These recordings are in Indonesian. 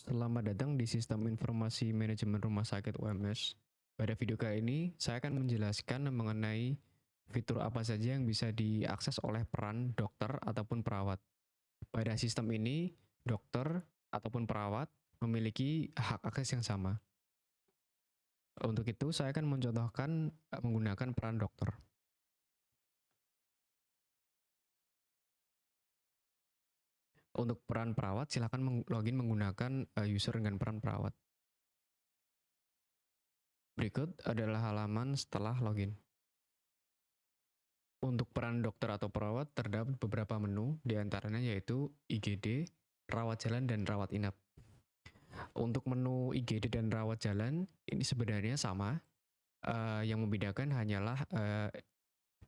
Selamat datang di Sistem Informasi Manajemen Rumah Sakit UMS. Pada video kali ini, saya akan menjelaskan mengenai fitur apa saja yang bisa diakses oleh peran dokter ataupun perawat. Pada sistem ini, dokter ataupun perawat memiliki hak akses yang sama. Untuk itu, saya akan mencontohkan menggunakan peran dokter. Untuk peran perawat, silakan login menggunakan user dengan peran perawat. Berikut adalah halaman setelah login. Untuk peran dokter atau perawat terdapat beberapa menu, diantaranya yaitu IGD, rawat jalan, dan rawat inap. Untuk menu IGD dan rawat jalan, ini sebenarnya sama. Yang membedakan hanyalah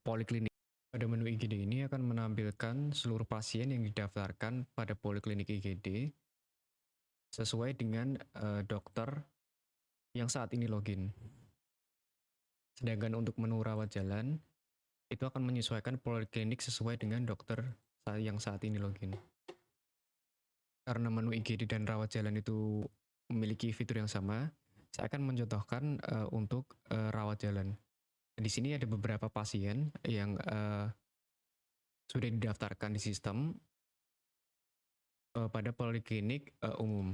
poliklinik. Pada menu IGD ini akan menampilkan seluruh pasien yang didaftarkan pada poliklinik IGD sesuai dengan dokter yang saat ini login. Sedangkan untuk menu rawat jalan, itu akan menyesuaikan poliklinik sesuai dengan dokter yang saat ini login. Karena menu IGD dan rawat jalan itu memiliki fitur yang sama, saya akan mencontohkan untuk rawat jalan. Di sini ada beberapa pasien yang sudah didaftarkan di sistem pada poliklinik umum.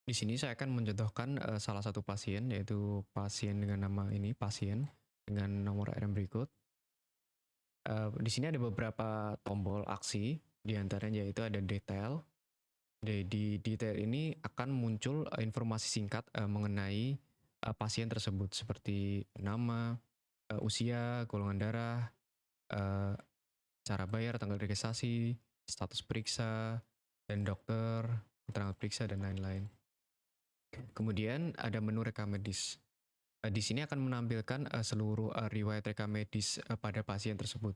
Di sini saya akan mencontohkan salah satu pasien, yaitu pasien dengan nama ini, pasien dengan nomor RM berikut. Di sini ada beberapa tombol aksi, diantaranya yaitu ada detail. Di detail ini akan muncul informasi singkat mengenai pasien tersebut seperti nama, usia, golongan darah, cara bayar, tanggal registrasi, status periksa, dan dokter, keterangan periksa, dan lain-lain. Kemudian ada menu rekam medis. Di sini akan menampilkan seluruh riwayat rekam medis pada pasien tersebut.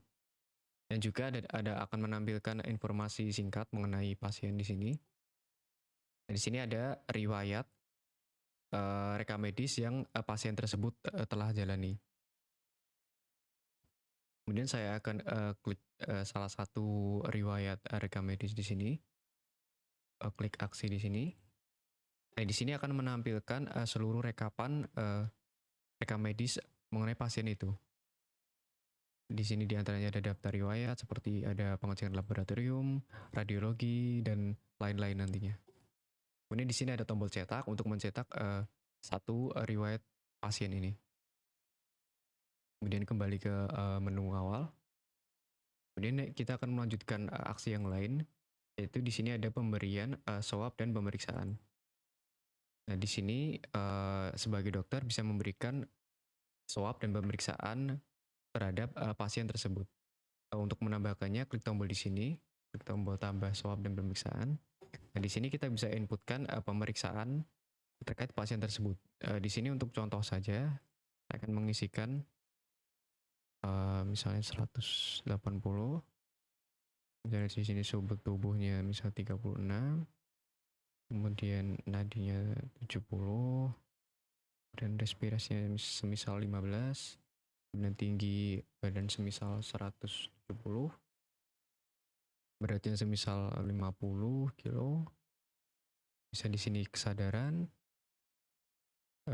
Dan juga akan menampilkan informasi singkat mengenai pasien di sini. Di sini ada riwayat rekam medis yang pasien tersebut telah jalani. Kemudian saya akan klik salah satu riwayat rekam medis di sini. Klik aksi di sini. Nah, di sini akan menampilkan seluruh rekapan rekam medis mengenai pasien itu. Di sini diantaranya ada daftar riwayat seperti ada pengecekan laboratorium, radiologi, dan lain-lain nantinya. Kemudian di sini ada tombol cetak untuk mencetak satu riwayat pasien ini. Kemudian kembali ke menu awal. Kemudian kita akan melanjutkan aksi yang lain, yaitu di sini ada pemberian swab dan pemeriksaan. Nah, di sini sebagai dokter bisa memberikan swab dan pemeriksaan terhadap pasien tersebut. Untuk menambahkannya, klik tombol di sini, klik tombol tambah swab dan pemeriksaan. Nah, di sini kita bisa inputkan pemeriksaan terkait pasien tersebut. Di sini untuk contoh saja, saya akan mengisikan misalnya 180, dari sini suhu tubuhnya misal 36, kemudian nadinya 70, dan respirasinya semisal 15, dan tinggi badan semisal 170, beratnya semisal 50 kilo. Bisa di sini kesadaran,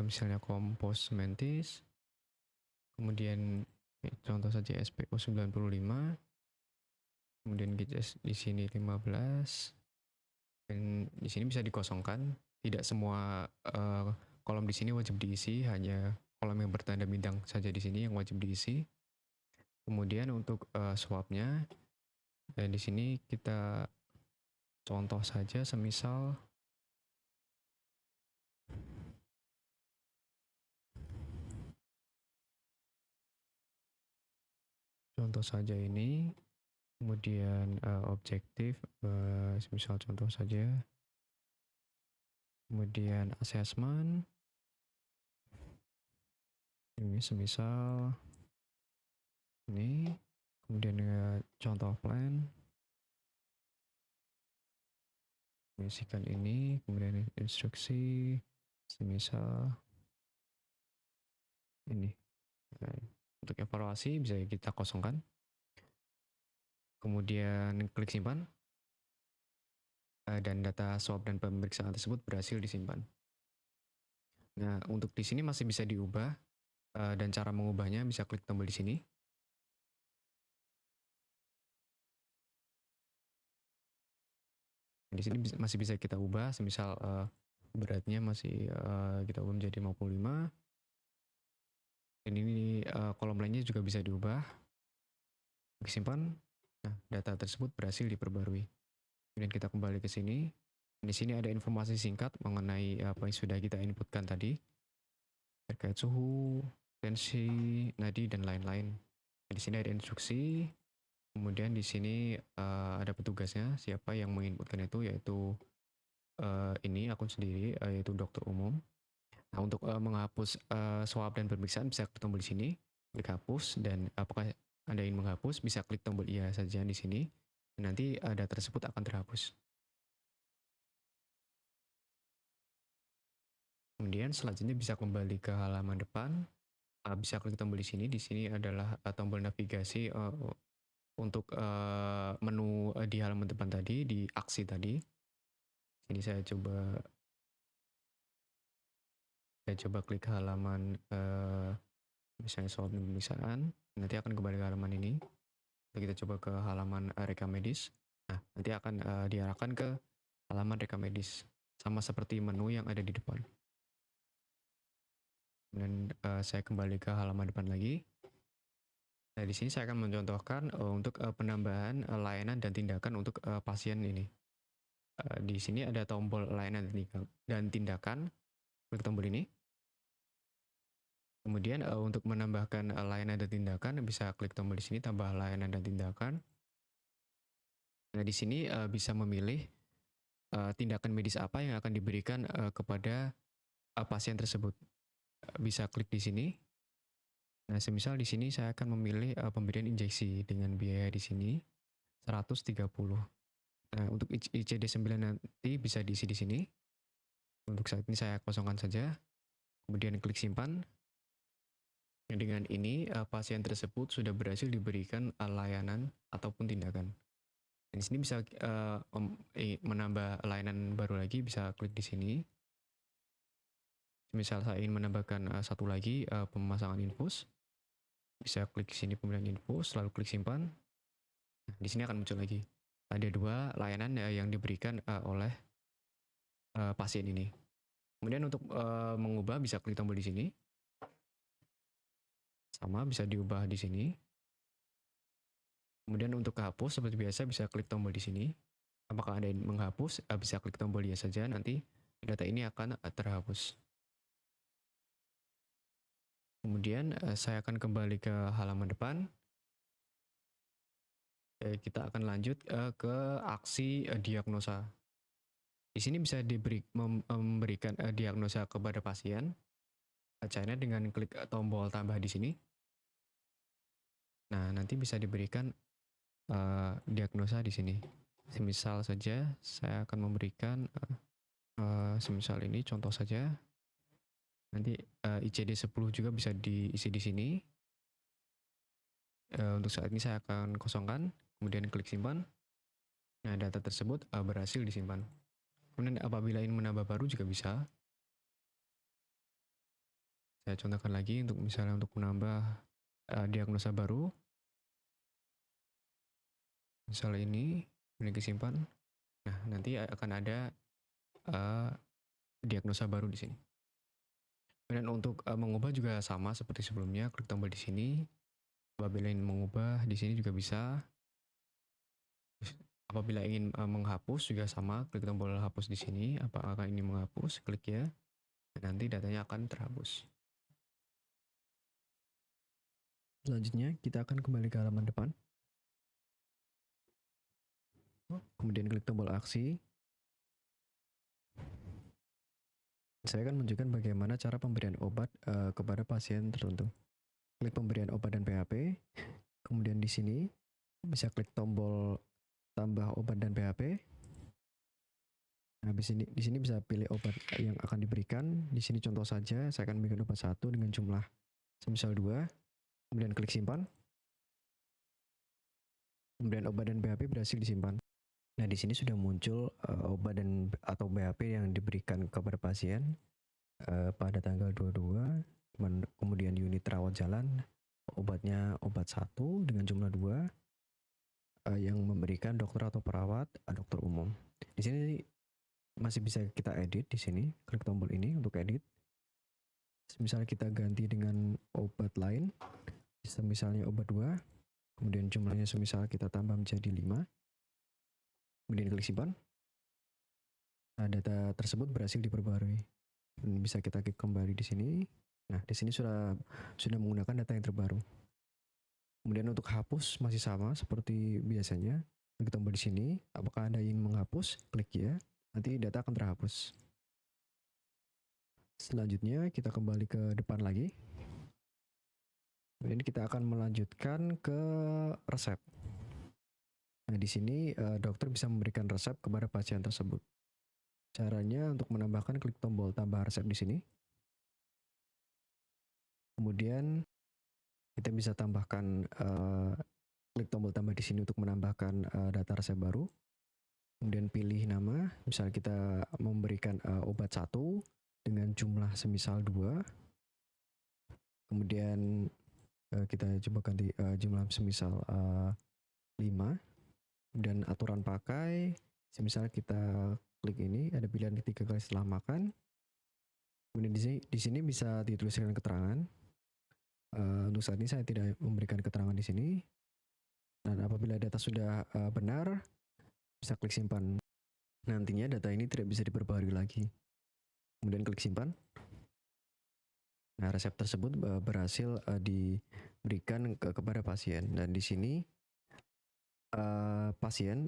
misalnya kompos mentis, kemudian contoh saja SPO 95, kemudian di sini 15, dan di sini bisa dikosongkan. Tidak semua kolom di sini wajib diisi, hanya kolom yang bertanda bintang saja di sini yang wajib diisi. Kemudian untuk swabnya, di sini kita contoh saja semisal ini. Kemudian objektif, semisal contoh saja. Kemudian assessment, ini semisal ini. Kemudian contoh plan, mengisikan ini. Kemudian instruksi, semisal ini. Nah, untuk evaluasi bisa kita kosongkan. Kemudian klik simpan. dan data swab dan pemeriksaan tersebut berhasil disimpan. Nah, untuk di sini masih bisa diubah, dan cara mengubahnya bisa klik tombol di sini. Di sini masih bisa kita ubah, semisal beratnya masih kita ubah menjadi 55. Dan ini kolom lainnya juga bisa diubah. Klik simpan. Nah, data tersebut berhasil diperbarui. Kemudian kita kembali ke sini. Di sini ada informasi singkat mengenai apa yang sudah kita inputkan tadi terkait suhu, tensi, nadi, dan lain-lain. Di sini ada instruksi. Kemudian di sini ada petugasnya, siapa yang menginputkan itu, yaitu ini akun sendiri, yaitu dokter umum. Nah, untuk menghapus swab dan pemeriksaan bisa klik tombol di sini, klik hapus, dan apakah Anda ingin menghapus bisa klik tombol iya saja di sini. Nanti data tersebut akan terhapus. Kemudian selanjutnya bisa kembali ke halaman depan, bisa klik tombol di sini. Di sini adalah tombol navigasi untuk menu di halaman depan tadi, di aksi tadi. Ini saya coba klik halaman misalnya soal pemeriksaan, nanti akan kembali ke halaman ini. Kita coba ke halaman rekam medis. Nah, nanti akan diarahkan ke halaman rekam medis, sama seperti menu yang ada di depan. Dan saya kembali ke halaman depan lagi. Nah, di sini saya akan mencontohkan untuk penambahan layanan dan tindakan untuk pasien ini. Di sini ada tombol layanan dan tindakan, klik tombol ini. Kemudian untuk menambahkan layanan dan tindakan bisa klik tombol di sini, tambah layanan dan tindakan. Nah, di sini bisa memilih tindakan medis apa yang akan diberikan kepada pasien tersebut. Bisa klik di sini. Nah, semisal di sini saya akan memilih pemberian injeksi dengan biaya di sini 130. Nah, untuk ICD-9 nanti bisa diisi di sini. Untuk saat ini saya kosongkan saja. Kemudian klik simpan. Dengan ini pasien tersebut sudah berhasil diberikan layanan ataupun tindakan. Dan di sini bisa menambah layanan baru lagi, bisa klik di sini. Misal saya ingin menambahkan satu lagi pemasangan infus, bisa klik sini pemberian infus, lalu klik simpan. Nah, di sini akan muncul lagi. Ada dua layanan yang diberikan oleh pasien ini. Kemudian untuk mengubah bisa klik tombol di sini. Sama bisa diubah di sini. Kemudian untuk hapus seperti biasa bisa klik tombol di sini. Apakah Anda ingin menghapus? Bisa klik tombol ya saja, nanti data ini akan terhapus. Kemudian saya akan kembali ke halaman depan. Kita akan lanjut ke aksi diagnosa. Di sini bisa memberikan diagnosa kepada pasien. Bacanya dengan klik tombol tambah di sini. Nah, nanti bisa diberikan diagnosa di sini. Semisal saja saya akan memberikan semisal ini contoh saja. Nanti ICD-10 juga bisa diisi di sini. Untuk saat ini saya akan kosongkan, kemudian klik simpan. Nah, data tersebut berhasil disimpan. Kemudian apabila ingin menambah baru juga bisa. Saya contohkan lagi untuk misalnya untuk menambah diagnosa baru. Misalnya ini, klik simpan. Nah, nanti akan ada diagnosa baru di sini. Dan untuk mengubah juga sama seperti sebelumnya, klik tombol di sini. Apabila ingin mengubah di sini juga bisa. Apabila ingin menghapus juga sama, klik tombol hapus di sini. Apakah ini menghapus? Klik ya. Dan nanti datanya akan terhapus. Selanjutnya kita akan kembali ke halaman depan. Kemudian klik tombol aksi. Saya akan menunjukkan bagaimana cara pemberian obat kepada pasien tertentu. Klik pemberian obat dan PHP. Kemudian di sini bisa klik tombol tambah obat dan PHP. Nah, di sini bisa pilih obat yang akan diberikan. Di sini contoh saja, saya akan berikan obat 1 dengan jumlah semisal 2. Kemudian klik simpan. Pemberian obat dan PHP berhasil disimpan. Nah, di sini sudah muncul obat dan atau BAP yang diberikan kepada pasien pada tanggal 22, kemudian unit rawat jalan obatnya obat 1 dengan jumlah 2 yang memberikan dokter atau perawat dokter umum. Di sini masih bisa kita edit di sini, klik tombol ini untuk edit. Misalnya kita ganti dengan obat lain, misalnya obat 2, kemudian jumlahnya semisal kita tambah menjadi 5. Kemudian klik simpan. Nah, data tersebut berhasil diperbarui. Bisa kita klik kembali di sini. Nah, di sini sudah menggunakan data yang terbaru. Kemudian untuk hapus masih sama seperti biasanya. Klik tombol di sini. Apakah Anda ingin menghapus? Klik ya. Nanti data akan terhapus. Selanjutnya kita kembali ke depan lagi. Kemudian kita akan melanjutkan ke resep. Nah, di sini dokter bisa memberikan resep kepada pasien tersebut. Caranya untuk menambahkan, klik tombol tambah resep di sini. Kemudian kita bisa tambahkan, klik tombol tambah di sini untuk menambahkan data resep baru. Kemudian pilih nama, misalnya kita memberikan obat 1 dengan jumlah semisal 2. Kemudian kita coba ganti jumlah semisal 5. Dan aturan pakai, semisal kita klik ini, ada pilihan 3 kali setelah makan. Kemudian di sini bisa dituliskan keterangan. Untuk saat ini saya tidak memberikan keterangan di sini. Dan apabila data sudah benar, bisa klik simpan. Nantinya data ini tidak bisa diperbarui lagi. Kemudian klik simpan. Nah, resep tersebut berhasil diberikan kepada pasien. Dan di sini pasien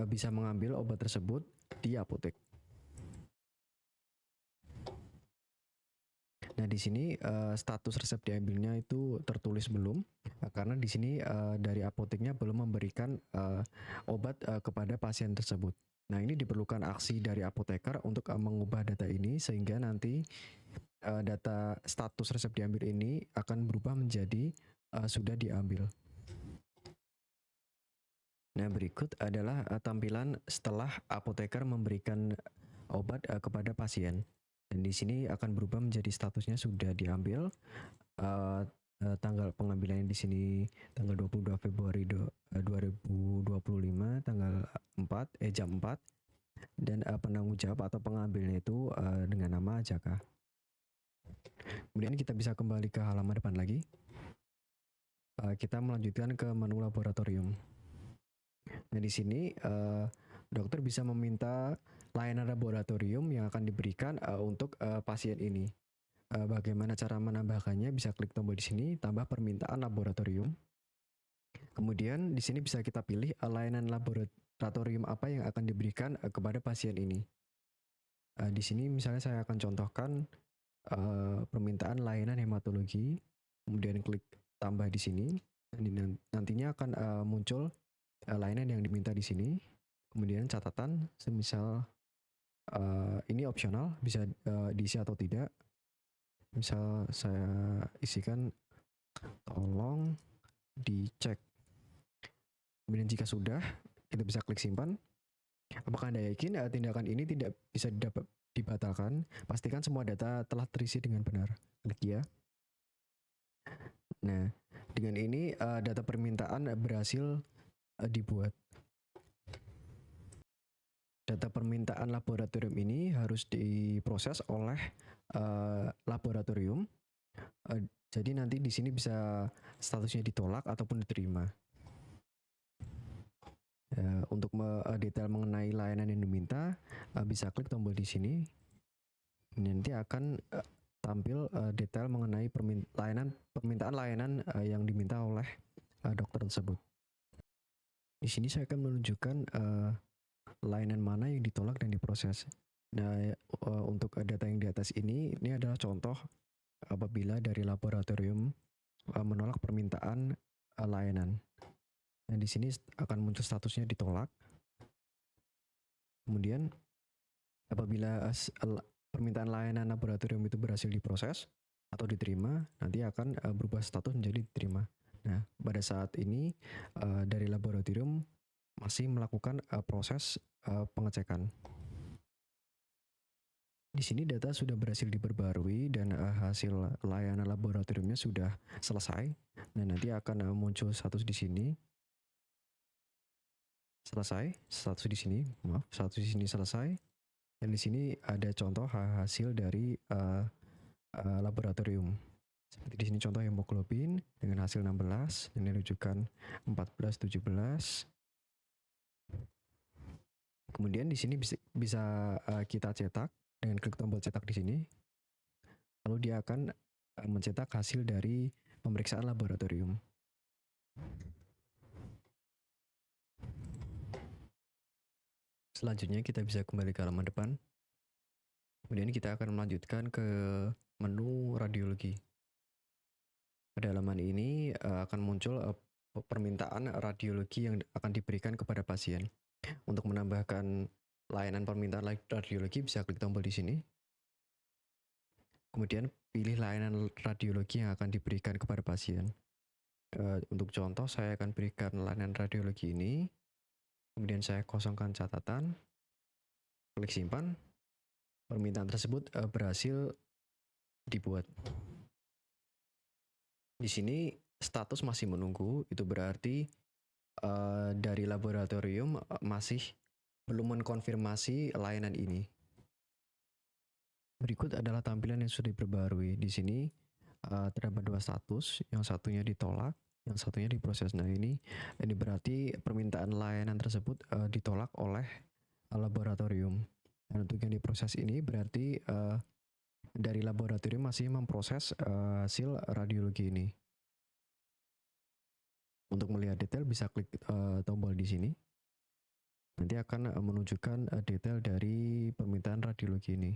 bisa mengambil obat tersebut di apotek. Nah, di sini status resep diambilnya itu tertulis belum, karena di sini dari apoteknya belum memberikan obat kepada pasien tersebut. Nah, ini diperlukan aksi dari apoteker untuk mengubah data ini sehingga nanti data status resep diambil ini akan berubah menjadi sudah diambil. Nah, berikut adalah tampilan setelah apoteker memberikan obat kepada pasien. Dan di sini akan berubah menjadi statusnya sudah diambil. Tanggal pengambilannya di sini tanggal 22 Februari 2025 tanggal 4 jam 4, dan penanggung jawab atau pengambilnya itu dengan nama Jaka. Kemudian kita bisa kembali ke halaman depan lagi. Kita melanjutkan ke menu laboratorium. Nah, di sini dokter bisa meminta layanan laboratorium yang akan diberikan untuk pasien ini. Bagaimana cara menambahkannya? Bisa klik tombol di sini, tambah permintaan laboratorium. Kemudian di sini bisa kita pilih layanan laboratorium apa yang akan diberikan kepada pasien ini. Di sini misalnya saya akan contohkan permintaan layanan hematologi. Kemudian klik tambah di sini. Nantinya akan muncul layanan yang diminta di sini. Kemudian catatan, semisal ini opsional, bisa diisi atau tidak. Misal saya isikan tolong dicek. Kemudian jika sudah, kita bisa klik simpan. Apakah Anda yakin tindakan ini tidak bisa dibatalkan? Pastikan semua data telah terisi dengan benar. Klik ya. Nah, dengan ini data permintaan berhasil dibuat. Data permintaan laboratorium ini harus diproses oleh laboratorium. Jadi nanti di sini bisa statusnya ditolak ataupun diterima. Untuk detail mengenai layanan yang diminta, bisa klik tombol di sini. Nanti akan tampil detail mengenai permintaan layanan yang diminta oleh dokter tersebut. Di sini saya akan menunjukkan layanan mana yang ditolak dan diproses. Nah, untuk data yang di atas ini adalah contoh apabila dari laboratorium menolak permintaan layanan. Nah, di sini akan muncul statusnya ditolak. Kemudian apabila permintaan layanan laboratorium itu berhasil diproses atau diterima, nanti akan berubah status menjadi diterima. Nah, pada saat ini dari laboratorium masih melakukan proses pengecekan. Di sini data sudah berhasil diperbarui dan hasil layanan laboratoriumnya sudah selesai. Dan nanti akan muncul status di sini. Selesai, status di sini, maaf, status di sini selesai. Dan di sini ada contoh hasil dari laboratorium. Seperti di sini contoh hemoglobin dengan hasil 16 dan rujukan 14, 17. Kemudian di sini bisa kita cetak dengan klik tombol cetak di sini. Lalu dia akan mencetak hasil dari pemeriksaan laboratorium. Selanjutnya kita bisa kembali ke halaman depan. Kemudian kita akan melanjutkan ke menu radiologi. Pada halaman ini akan muncul permintaan radiologi yang akan diberikan kepada pasien. Untuk menambahkan layanan permintaan radiologi bisa klik tombol di sini. Kemudian pilih layanan radiologi yang akan diberikan kepada pasien. Untuk contoh saya akan berikan layanan radiologi ini. Kemudian saya kosongkan catatan. Klik simpan. Permintaan tersebut berhasil dibuat. Di sini status masih menunggu, itu berarti dari laboratorium masih belum mengkonfirmasi layanan ini. Berikut adalah tampilan yang sudah diperbarui. Di sini terdapat dua status, yang satunya ditolak, yang satunya diproses. Nah ini berarti permintaan layanan tersebut ditolak oleh laboratorium. Dan untuk yang diproses ini berarti dari laboratorium masih memproses hasil radiologi ini. Untuk melihat detail bisa klik tombol di sini. Nanti akan menunjukkan detail dari permintaan radiologi ini.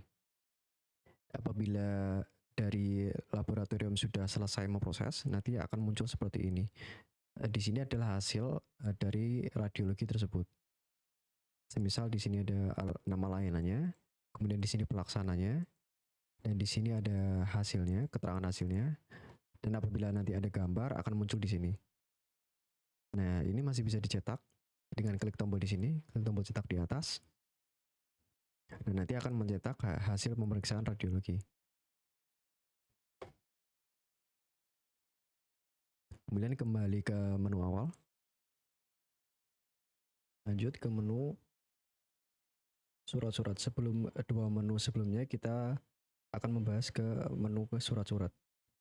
Apabila dari laboratorium sudah selesai memproses, nanti akan muncul seperti ini. Di sini adalah hasil dari radiologi tersebut. Semisal di sini ada nama layanannya, kemudian di sini pelaksananya, dan di sini ada hasilnya, keterangan hasilnya. Dan apabila nanti ada gambar akan muncul di sini. Nah, ini masih bisa dicetak dengan klik tombol di sini, klik tombol cetak di atas. Dan nanti akan mencetak hasil pemeriksaan radiologi. Kemudian kembali ke menu awal. Lanjut ke menu surat-surat. Sebelum dua menu sebelumnya kita akan membahas ke menu ke surat-surat.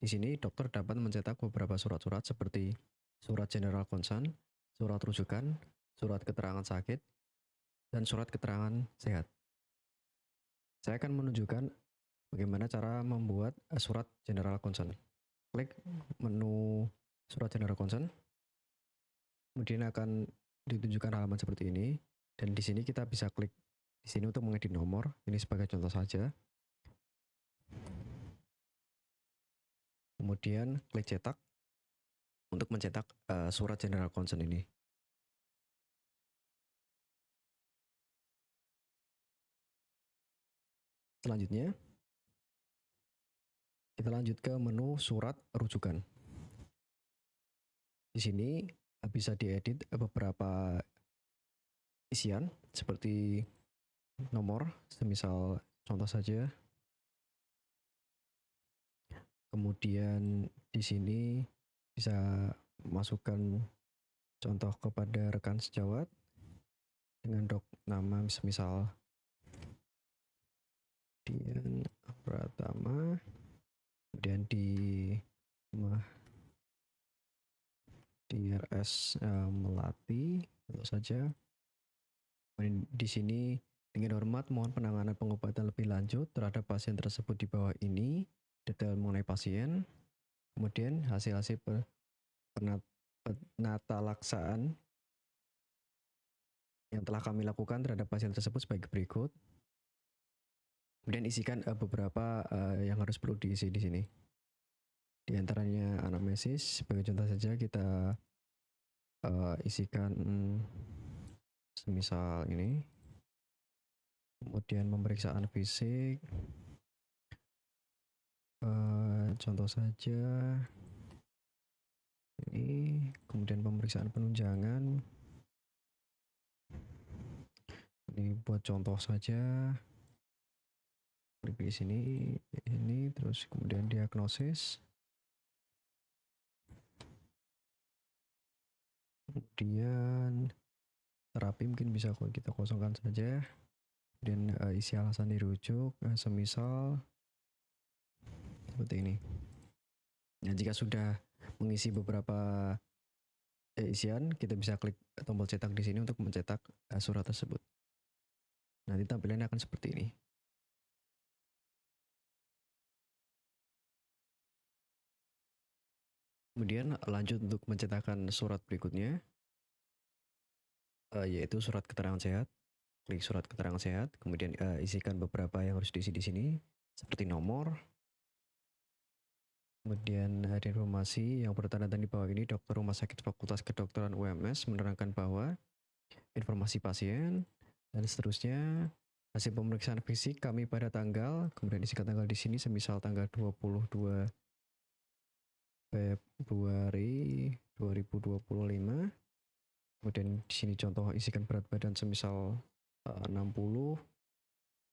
Di sini dokter dapat mencetak beberapa surat-surat seperti surat general concern, surat rujukan, surat keterangan sakit, dan surat keterangan sehat. Saya akan menunjukkan bagaimana cara membuat surat general concern. Klik menu surat general concern. Kemudian akan ditunjukkan halaman seperti ini. Dan di sini kita bisa klik di sini untuk mengedit nomor. Ini sebagai contoh saja. Kemudian klik cetak untuk mencetak surat general concern ini. Selanjutnya, kita lanjut ke menu surat rujukan. Di sini bisa diedit beberapa isian seperti nomor, semisal contoh saja. Kemudian di sini bisa masukkan contoh kepada rekan sejawat dengan nama semisal Dian Pratama, kemudian di DRS Melati, tentu saja. Di sini dengan hormat mohon penanganan pengobatan lebih lanjut terhadap pasien tersebut di bawah ini, detail mengenai pasien, kemudian hasil-hasil penatalaksaan yang telah kami lakukan terhadap pasien tersebut sebagai berikut. Kemudian isikan beberapa yang harus perlu diisi di sini. Di antaranya anamnesis, sebagai contoh saja kita isikan semisal ini. Kemudian pemeriksaan fisik, contoh saja ini. Kemudian pemeriksaan penunjangan, Ini buat contoh saja. Klik di sini, ini terus kemudian diagnosis. Kemudian terapi mungkin bisa kita kosongkan saja. Kemudian isi alasan dirujuk, semisal seperti ini. Nah, jika sudah mengisi beberapa isian, kita bisa klik tombol cetak di sini untuk mencetak surat tersebut. Nanti tampilannya akan seperti ini. Kemudian lanjut untuk mencetakkan surat berikutnya, yaitu surat keterangan sehat. Klik surat keterangan sehat, kemudian isikan beberapa yang harus diisi di sini, seperti nomor. Kemudian ada informasi yang bertanda di bawah ini, dokter Rumah Sakit Fakultas Kedokteran UMS menerangkan bahwa informasi pasien dan seterusnya. Hasil pemeriksaan fisik kami pada tanggal, kemudian isikan tanggal di sini, semisal tanggal 22 Februari 2025. Kemudian di sini contoh isikan berat badan semisal 60,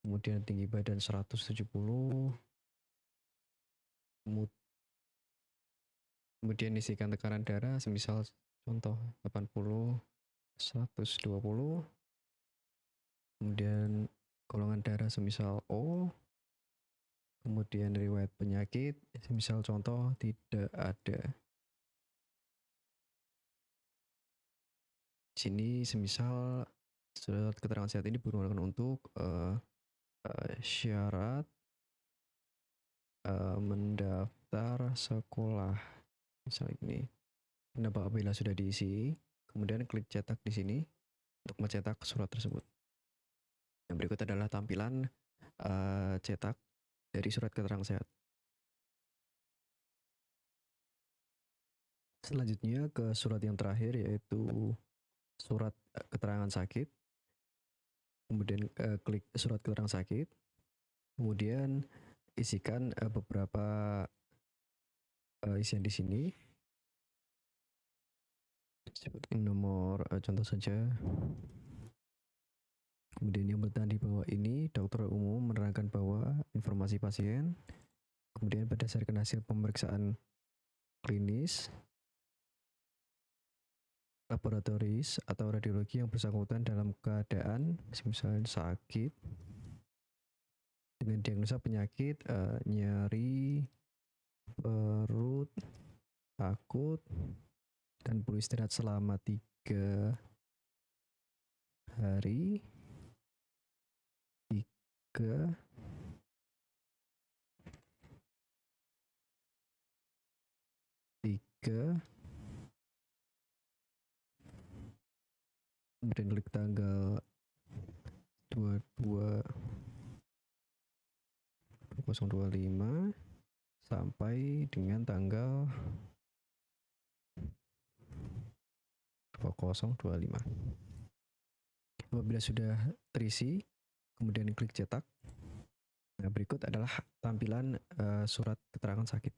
kemudian tinggi badan 170, kemudian isikan tekanan darah semisal contoh 80, 120, kemudian golongan darah semisal O, kemudian riwayat penyakit semisal contoh tidak ada. Sini semisal surat keterangan sehat ini digunakan untuk syarat mendaftar sekolah, misalnya ini. Apabila sudah diisi, kemudian klik cetak di sini untuk mencetak surat tersebut. Yang berikut adalah tampilan cetak dari surat keterangan sehat. Selanjutnya ke surat yang terakhir, yaitu surat keterangan sakit. Kemudian klik surat keterangan sakit. Kemudian isikan beberapa isian di sini. Seperti nomor contoh saja. Kemudian yang bertanda di bawah ini, dokter umum menerangkan bahwa informasi pasien, kemudian berdasarkan hasil pemeriksaan klinis, laboratoris atau radiologi yang bersangkutan dalam keadaan misalnya sakit dengan diagnosa penyakit nyeri perut akut dan perlu istirahat selama 3 hari 3 kemudian klik tanggal 22 025 sampai dengan tanggal 2025. Apabila sudah terisi, kemudian klik cetak. Nah, berikut adalah tampilan surat keterangan sakit.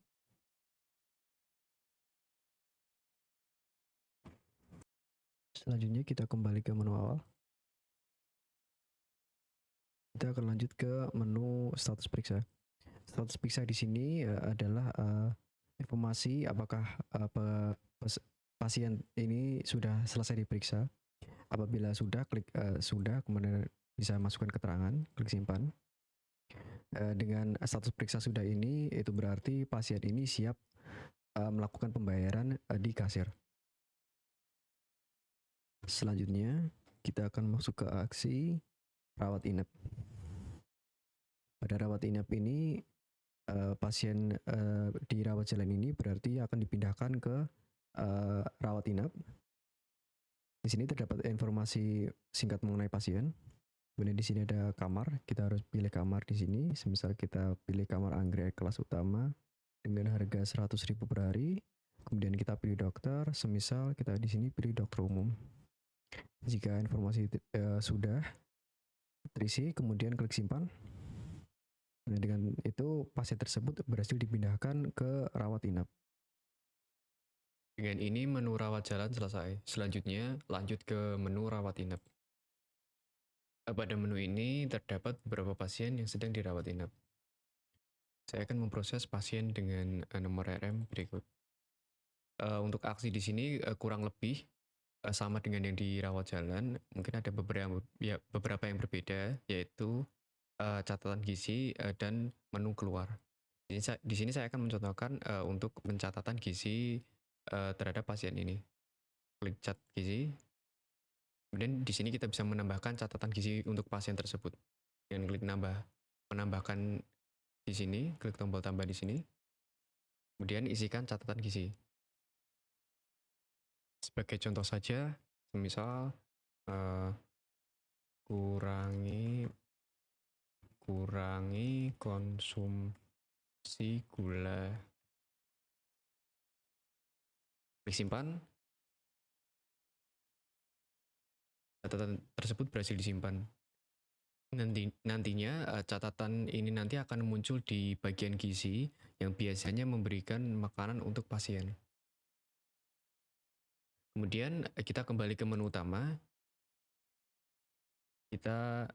Selanjutnya kita kembali ke menu awal. Kita akan lanjut ke menu status periksa. Status periksa di sini adalah informasi apakah pasien ini sudah selesai diperiksa. Apabila sudah, klik sudah, kemudian bisa masukkan keterangan, klik simpan. Dengan status periksa sudah ini, itu berarti pasien ini siap melakukan pembayaran di kasir. Selanjutnya, kita akan masuk ke aksi rawat inap. Pada rawat inap ini, pasien di rawat jalan ini berarti akan dipindahkan ke rawat inap. Di sini terdapat informasi singkat mengenai pasien. Kemudian di sini ada kamar, kita harus pilih kamar di sini. Semisal kita pilih kamar anggrek kelas utama dengan harga 100.000 per hari. Kemudian kita pilih dokter, semisal kita di sini pilih dokter umum. Jika informasi sudah terisi, kemudian klik simpan. Nah, dengan itu pasien tersebut berhasil dipindahkan ke rawat inap. Dengan ini menu rawat jalan selesai. Selanjutnya lanjut ke menu rawat inap. Pada menu ini terdapat beberapa pasien yang sedang dirawat inap. Saya akan memproses pasien dengan nomor RM berikut. Untuk aksi di sini kurang lebih sama dengan yang dirawat jalan. Mungkin ada beberapa yang berbeda, yaitu catatan gizi dan menu keluar. Di sini saya akan mencontohkan untuk pencatatan gizi terhadap pasien ini. Klik cat gizi. Kemudian di sini kita bisa menambahkan catatan gizi untuk pasien tersebut. Dengan klik menambahkan di sini, klik tombol tambah di sini. Kemudian isikan catatan gizi. Sebagai contoh saja, misal kurangi konsumsi gula. Klik simpan. Catatan tersebut berhasil disimpan. Nantinya catatan ini nanti akan muncul di bagian gizi yang biasanya memberikan makanan untuk pasien. Kemudian kita kembali ke menu utama. Kita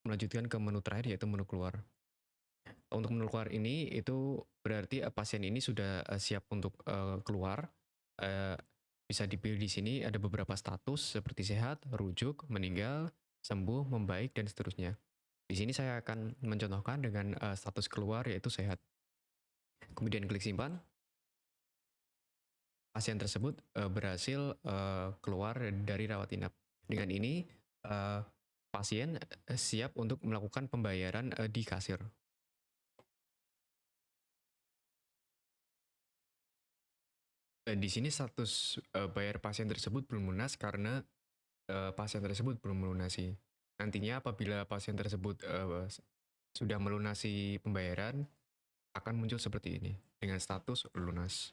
melanjutkan ke menu terakhir, yaitu menu keluar. Untuk menu keluar ini itu berarti pasien ini sudah siap untuk keluar. Bisa dipilih di sini ada beberapa status seperti sehat, rujuk, meninggal, sembuh, membaik, dan seterusnya. Di sini saya akan mencontohkan dengan status keluar, yaitu sehat. Kemudian klik simpan. Pasien tersebut berhasil keluar dari rawat inap. Dengan ini pasien siap untuk melakukan pembayaran di kasir. Di sini status bayar pasien tersebut belum lunas karena pasien tersebut belum melunasi. Nantinya apabila pasien tersebut sudah melunasi pembayaran, akan muncul seperti ini dengan status lunas.